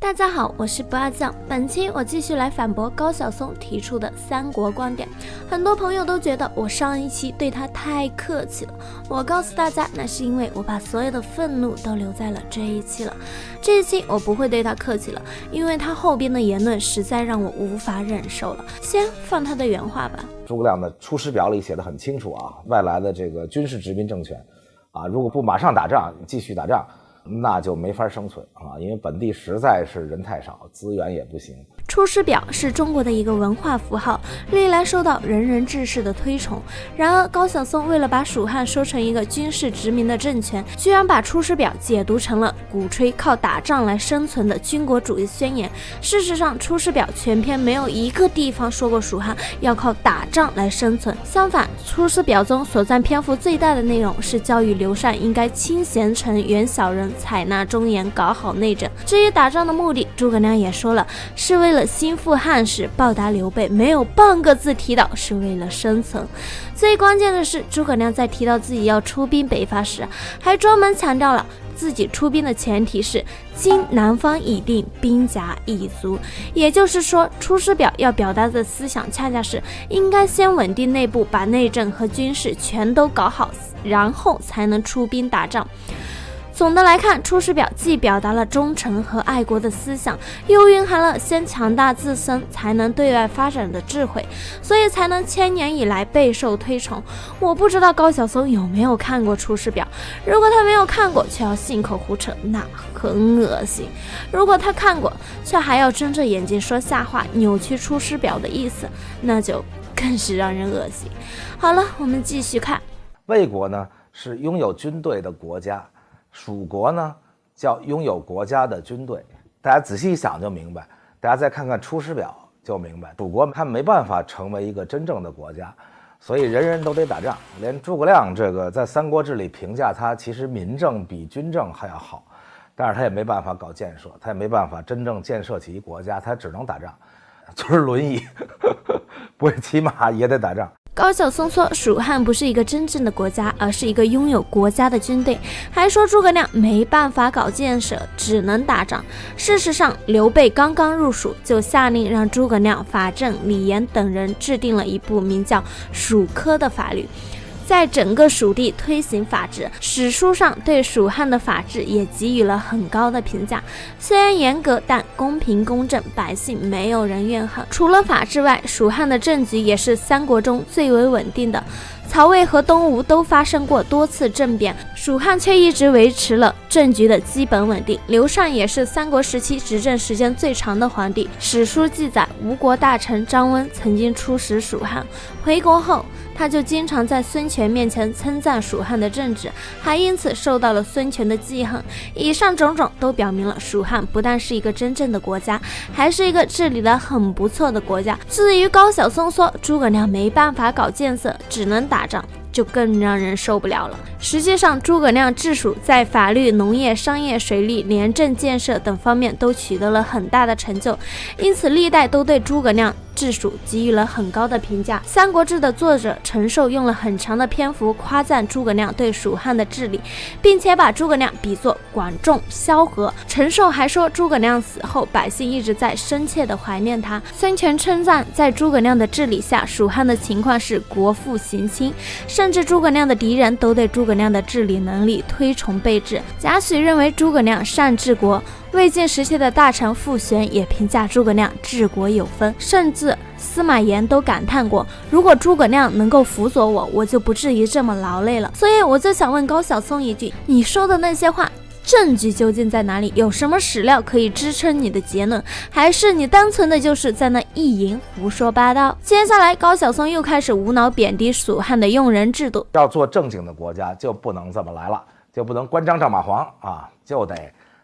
大家好，我是不二酱。本期我继续来反驳高晓松提出的三国观点。很多朋友都觉得我上一期对他太客气了，我告诉大家，那是因为我把所有的愤怒都留在了这一期了。这一期我不会对他客气了，因为他后边的言论实在让我无法忍受了。先放他的原话吧。诸葛亮的《出师表》里写得很清楚啊，外来的这个军事殖民政权啊，如果不马上打仗，继续打仗，那就没法生存啊，因为本地实在是人太少，资源也不行。出师表是中国的一个文化符号，历来受到仁人志士的推崇。然而高晓松为了把蜀汉说成一个军事殖民的政权，居然把出师表解读成了鼓吹靠打仗来生存的军国主义宣言。事实上，出师表全篇没有一个地方说过蜀汉要靠打仗来生存，相反，出师表中所占篇幅最大的内容是教育刘禅应该亲贤臣远小人，采纳忠言，搞好内政。至于打仗的目的，诸葛亮也说了，是为了兴复汉室，报答刘备，没有半个字提到是为了生存。最关键的是，诸葛亮在提到自己要出兵北伐时，还专门强调了自己出兵的前提是今南方已定，兵甲已足。也就是说，出师表要表达的思想恰恰是应该先稳定内部，把内政和军事全都搞好，然后才能出兵打仗。总的来看，出师表既表达了忠诚和爱国的思想，又蕴含了先强大自身才能对外发展的智慧，所以才能千年以来备受推崇。我不知道高晓松有没有看过出师表，如果他没有看过却要信口胡扯，那很恶心；如果他看过却还要睁着眼睛说瞎话，扭曲出师表的意思，那就更是让人恶心。好了，我们继续看。魏国呢是拥有军队的国家，蜀国呢叫拥有国家的军队。大家仔细一想就明白，大家再看看出师表就明白，蜀国他没办法成为一个真正的国家，所以人人都得打仗。连诸葛亮这个在《三国志》里评价他，其实民政比军政还要好，但是他也没办法搞建设，他也没办法真正建设起一国家，他只能打仗，就是轮椅不会骑马也得打仗。高晓松说蜀汉不是一个真正的国家，而是一个拥有国家的军队，还说诸葛亮没办法搞建设，只能打仗。事实上，刘备刚刚入蜀，就下令让诸葛亮、法正、李严等人制定了一部名叫《蜀科》的法律，在整个蜀地推行法治。史书上对蜀汉的法治也给予了很高的评价，虽然严格，但公平公正，百姓没有人怨恨。除了法治外，蜀汉的政局也是三国中最为稳定的。曹魏和东吴都发生过多次政变，蜀汉却一直维持了政局的基本稳定。刘禅也是三国时期执政时间最长的皇帝。史书记载，吴国大臣张温曾经出使蜀汉，回国后他就经常在孙权面前称赞蜀汉的政治，还因此受到了孙权的记恨。以上种种都表明了蜀汉不但是一个真正的国家，还是一个治理得很不错的国家。至于高晓松说诸葛亮没办法搞建设，只能打仗，就更让人受不了了。实际上，诸葛亮治蜀在法律、农业、商业、水利、廉政建设等方面都取得了很大的成就，因此历代都对诸葛亮治蜀给予了很高的评价。《三国志》的作者陈寿用了很长的篇幅夸赞诸葛亮对蜀汉的治理，并且把诸葛亮比作管仲、萧何。陈寿还说，诸葛亮死后，百姓一直在深切地怀念他。孙权称赞，在诸葛亮的治理下，蜀汉的情况是国富行轻，甚至诸葛亮的敌人都对诸葛亮的治理能力推崇备至。贾诩认为诸葛亮善治国，魏晋时期的大臣傅玄也评价诸葛亮治国有分，甚至司马炎都感叹过，如果诸葛亮能够辅佐我，我就不至于这么劳累了。所以我就想问高晓松一句，你说的那些话证据究竟在哪里？有什么史料可以支撑你的结论？还是你单纯的就是在那意淫胡说八道？接下来高晓松又开始无脑贬低蜀汉的用人制度。要做正经的国家就不能这么来了，就不能关张赵马黄啊，就得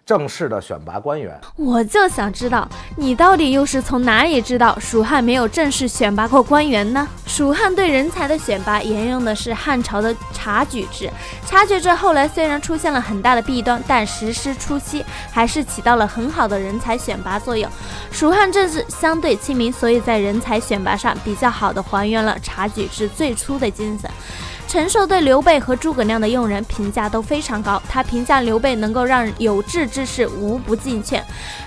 正式的选拔官员。我就想知道，你到底又是从哪里知道蜀汉没有正式选拔过官员呢？蜀汉对人才的选拔沿用的是汉朝的察举制。察举制后来虽然出现了很大的弊端，但实施初期还是起到了很好的人才选拔作用。蜀汉政治相对亲民，所以在人才选拔上比较好的还原了察举制最初的精神。陈寿对刘备和诸葛亮的用人评价都非常高，他评价刘备能够让有志之士无不进劝，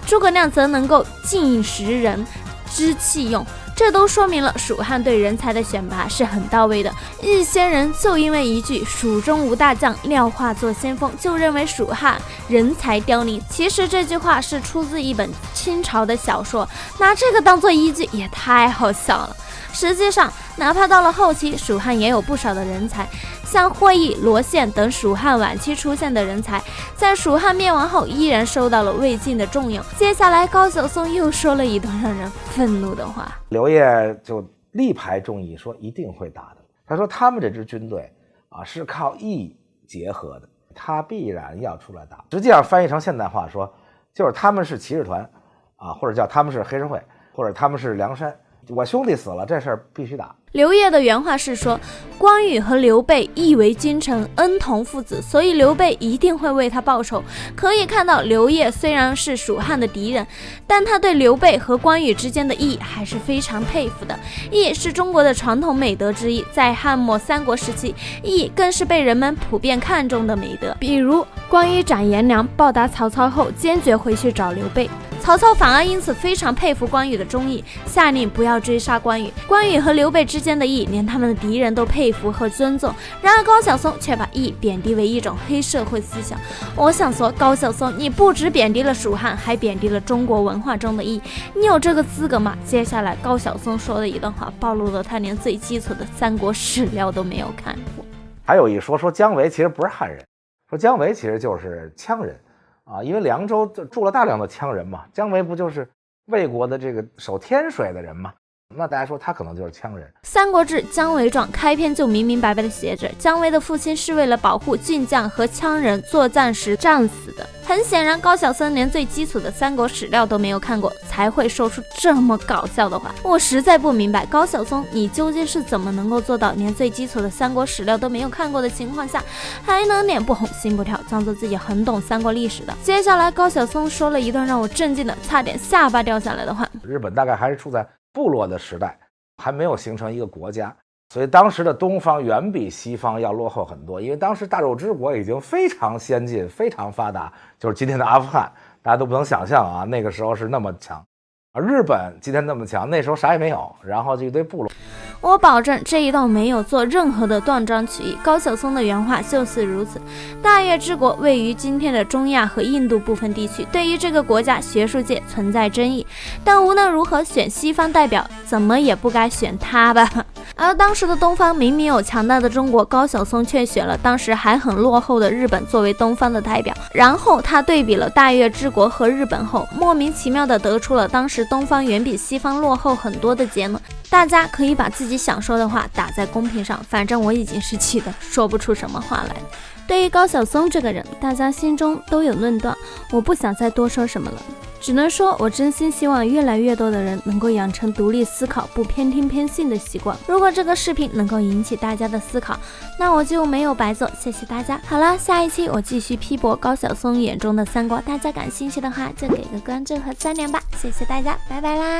诸葛亮则能够尽识人知器用，这都说明了蜀汉对人才的选拔是很到位的。一些人就因为一句蜀中无大将，廖化作先锋，就认为蜀汉人才凋零。其实这句话是出自一本清朝的小说，拿这个当做依据也太好笑了。实际上，哪怕到了后期，蜀汉也有不少的人才，像霍邑、罗宪等蜀汉晚期出现的人才，在蜀汉灭亡后依然受到了魏晋的重用。接下来，高晓松又说了一段让人愤怒的话。刘烨就力排众议，说一定会打的。他说他们这支军队是靠义结合的，他必然要出来打。实际上翻译成现代话说，就是他们是骑士团或者叫他们是黑社会，或者他们是梁山。我兄弟死了，这事儿必须打。刘烨的原话是说，关羽和刘备义为君臣，恩同父子，所以刘备一定会为他报仇。可以看到，刘烨虽然是蜀汉的敌人，但他对刘备和关羽之间的义还是非常佩服的。义是中国的传统美德之一，在汉末三国时期，义更是被人们普遍看重的美德。比如关羽斩颜良报答曹操后，坚决回去找刘备，曹操反而因此非常佩服关羽的忠义，下令不要追杀关羽。关羽和刘备之间的义，连他们的敌人都佩服和尊重。然而高晓松却把义贬低为一种黑社会思想。我想说，高晓松，你不只贬低了蜀汉，还贬低了中国文化中的义，你有这个资格吗？接下来高晓松说的一段话，暴露了他连最基础的三国史料都没有看过。还有一说姜维其实不是汉人，说姜维其实就是羌人因为凉州住了大量的羌人嘛，姜维不就是魏国的这个守天水的人吗？那大家说他可能就是羌人。《三国志·姜维传》开篇就明明白白的写着，姜维的父亲是为了保护晋将和羌人作战时战死的。很显然，高晓松连最基础的三国史料都没有看过，才会说出这么搞笑的话。我实在不明白，高晓松你究竟是怎么能够做到连最基础的三国史料都没有看过的情况下，还能脸不红心不跳，装作自己很懂三国历史的？接下来，高晓松说了一段让我震惊的差点下巴掉下来的话。日本大概还是处在部落的时代，还没有形成一个国家，所以当时的东方远比西方要落后很多。因为当时大肉之国已经非常先进非常发达，就是今天的阿富汗，大家都不能想象那个时候是那么强。日本今天那么强，那时候啥也没有，然后就一堆部落。我保证这一段没有做任何的断章取义，高晓松的原话就是如此。大越之国位于今天的中亚和印度部分地区，对于这个国家学术界存在争议，但无论如何选西方代表，怎么也不该选他吧。而当时的东方明明有强大的中国，高晓松却选了当时还很落后的日本作为东方的代表。然后他对比了大越之国和日本后，莫名其妙地得出了当时东方远比西方落后很多的结论。大家可以把自己想说的话打在公屏上，反正我已经是气得说不出什么话来了。对于高晓松这个人，大家心中都有论断，我不想再多说什么了，只能说我真心希望越来越多的人能够养成独立思考不偏听偏信的习惯。如果这个视频能够引起大家的思考，那我就没有白做，谢谢大家。好了，下一期我继续批驳高晓松眼中的三国，大家感兴趣的话就给个关注和3连吧，谢谢大家，拜拜啦。